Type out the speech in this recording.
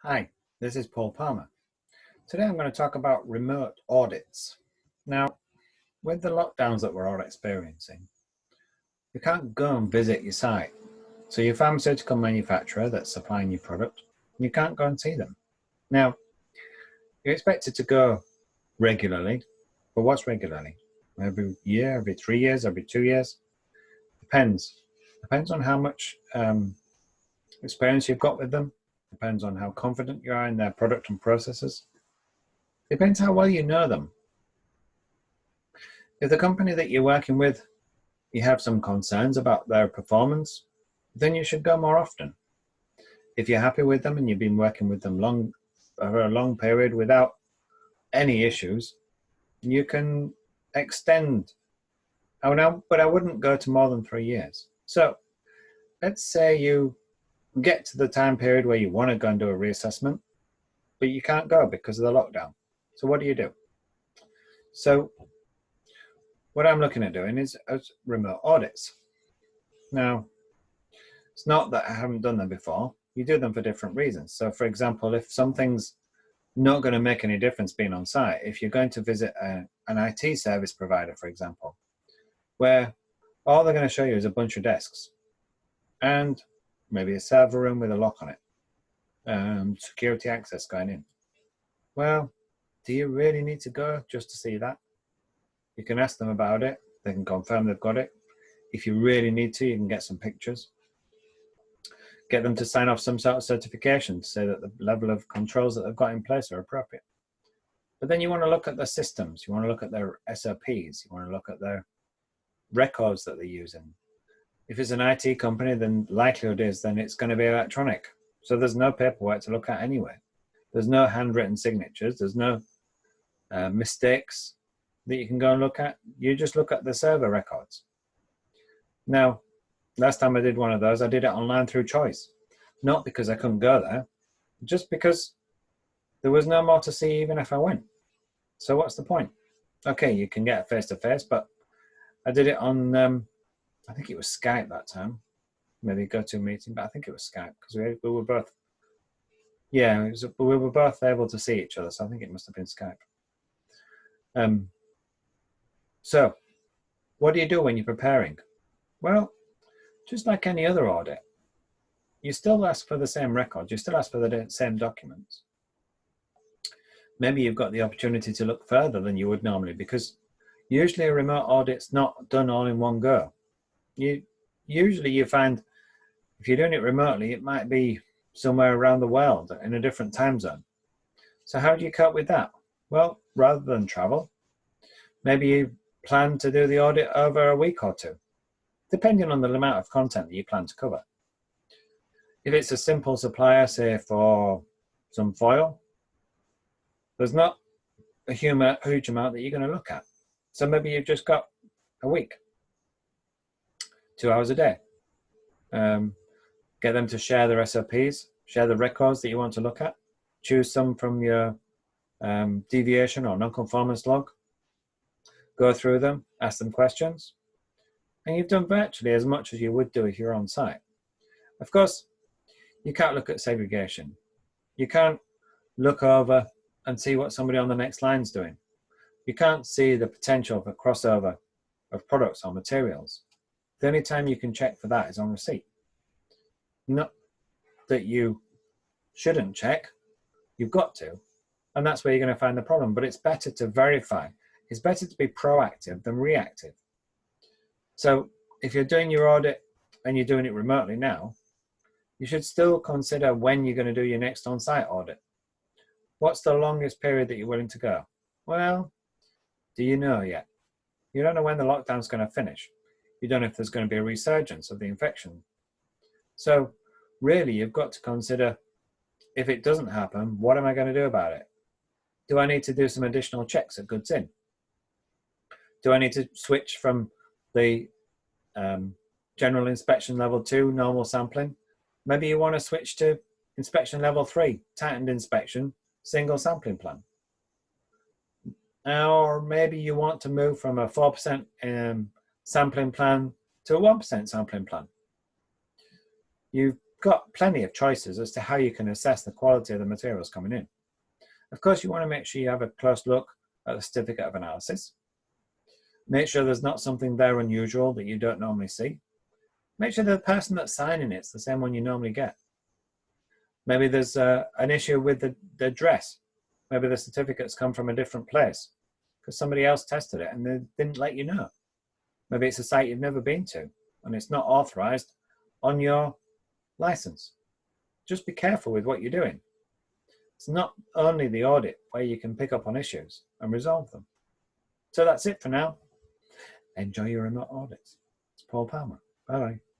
Hi, this is Paul Pharma. Today I'm going to talk about remote audits. Now, with the lockdowns that we're all experiencing, you can't go and visit your site. So your pharmaceutical manufacturer that's supplying your product, you can't go and see them. Now, you're expected to go regularly, but what's regularly? Every year, every 3 years, every 2 years? Depends. Depends on how much experience you've got with them. Depends on how confident you are in their product and processes. Depends how well you know them. If the company that you're working with, you have some concerns about their performance, then you should go more often. If you're happy with them and you've been working with them for a long period without any issues, you can extend. Oh no, but I wouldn't go to more than 3 years. So let's say you get to the time period where you want to go and do a reassessment, but you can't go because of the lockdown. So what do you do? So what I'm looking at doing is remote audits. Now, it's not that I haven't done them before. You do them for different reasons. So for example, if something's not going to make any difference being on site, if you're going to visit an IT service provider, for example, where all they're going to show you is a bunch of desks and maybe a server room with a lock on it, security access going in. Well, do you really need to go just to see that? You can ask them about it. They can confirm they've got it. If you really need to, you can get some pictures. Get them to sign off some sort of certification to say that the level of controls that they've got in place are appropriate. But then you want to look at their systems. You want to look at their SOPs. You want to look at their records that they're using. If it's an IT company, then likelihood is then it's going to be electronic. So there's no paperwork to look at anyway. There's no handwritten signatures. There's no mistakes that you can go and look at. You just look at the server records. Now, last time I did one of those, I did it online through choice. Not because I couldn't go there, just because there was no more to see even if I went. So what's the point? Okay, you can get face-to-face, but I did it on, I think it was Skype that time. Maybe GoToMeeting, but I think it was Skype because we were both, yeah, we were both able to see each other, so I think it must have been Skype. So what do you do when you're preparing? Well, just like any other audit, you still ask for the same records, you still ask for the same documents. Maybe you've got the opportunity to look further than you would normally, because usually a remote audit's not done all in one go. Usually you find if you're doing it remotely, it might be somewhere around the world in a different time zone. So how do you cope with that? Well, rather than travel, maybe you plan to do the audit over a week or two, depending on the amount of content that you plan to cover. If it's a simple supplier, say for some foil, there's not a huge amount that you're going to look at. So maybe you've just got a week, 2 hours a day. Get them to share their SOPs, share the records that you want to look at, choose some from your deviation or non-conformance log, go through them, ask them questions, and you've done virtually as much as you would do if you're on site. Of course, you can't look at segregation. You can't look over and see what somebody on the next line's doing. You can't see the potential for crossover of products or materials. The only time you can check for that is on receipt. Not that you shouldn't check, you've got to, and that's where you're going to find the problem. But it's better to verify. It's better to be proactive than reactive. So if you're doing your audit and you're doing it remotely now, you should still consider when you're going to do your next on-site audit. What's the longest period that you're willing to go? Well, do you know yet? You don't know when the lockdown's going to finish. You don't know if there's going to be a resurgence of the infection. So really, you've got to consider, if it doesn't happen, what am I going to do about it? Do I need to do some additional checks at goods in? Do I need to switch from the general inspection level 2, normal sampling? Maybe you want to switch to inspection level 3, tightened inspection, single sampling plan. Or maybe you want to move from a 4% sampling plan to a 1% sampling plan. You've got plenty of choices as to how you can assess the quality of the materials coming in. Of course, you want to make sure you have a close look at the certificate of analysis. Make sure there's not something there unusual that you don't normally see. Make sure the person that's signing it's the same one you normally get. Maybe there's an issue with the address. Maybe the certificates come from a different place because somebody else tested it and they didn't let you know. Maybe it's a site you've never been to and it's not authorized on your license. Just be careful with what you're doing. It's not only the audit where you can pick up on issues and resolve them. So that's it for now. Enjoy your remote audits. It's Paul Palmer. Bye-bye.